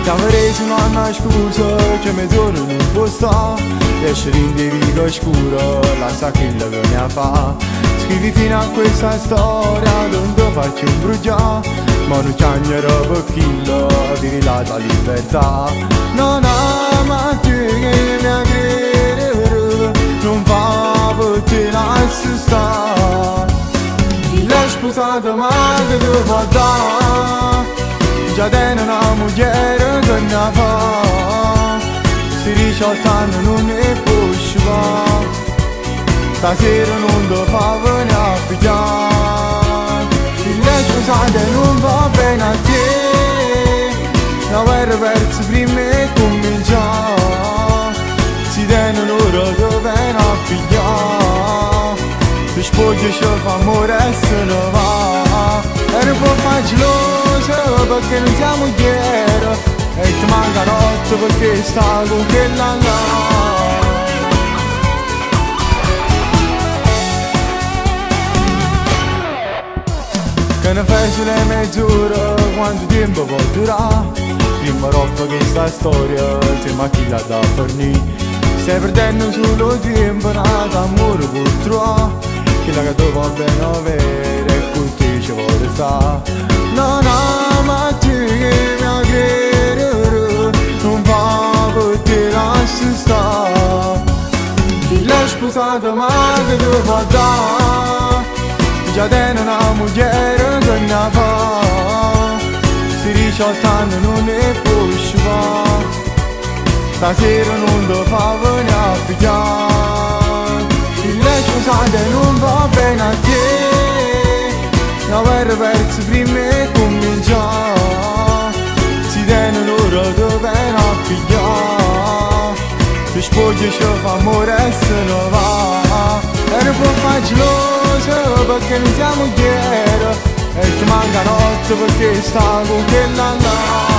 Ti avrei su una scusa che mezz'ora non può stare. Essere in vivo scuro, la sa che la donna fa. Scrivi fino a questa storia, non ti faccio un bruciare. Ma non c'è roba chillo, vivi la tua libertà. Non ama te che mi aggrede, non fa per te lasci stare. L'hai sposata ma che ti fa dare, già tiene una moglie che ne fa. Si 18 anni non ne può uscire, stasera non ti fa venire a pigliare. L'hai sposata e non va bene a te, la guerra verso prima e comincia. Si tiene l'ora che viene a pigliare, ti spoglia ci fa amore e se ne va. E non può fare geloso perché non siamo ieri, e ti manca notte perché sta con quella là. Che ne fai sulle mezz'ore, quanto tempo può durare? Prima roba che sta storia, insieme a chi l'ha da fornire. Stai perdendo solo tempo, nata amore può trovare, che la che tu va bene avere e con te ci vuole stare. Non ama te che mi aggrede, non va per te lasci stare. L'hai sposata ma che ti fa dare, già tiene una moglie che ne fa. Si 18 anni non ne può uscire, stasera non ti fa venire a pigliare. L'hai sposata e non va bene a te, la guerra verso prima e comincia. Si tiene l'ora che viene a pigliare, ti spoglia ci fa amore e se ne va. E non può fare geloso perché non siamo ieri, e ti manca notte perché sta con quella là.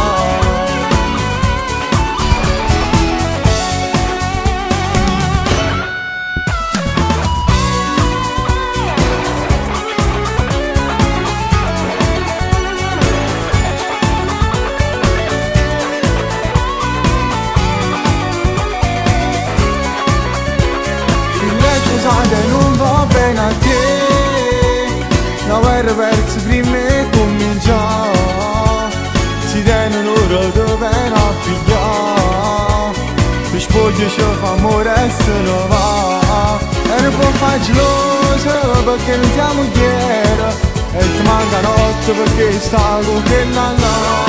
E non va bene a te, la guerra verso prima e comincia. Si tiene l'ora che viene a pigliare, ti spoglia ci fa amore e se ne va. E non può fare geloso perché non siamo ieri, e ti manca notte perché sta con quella là.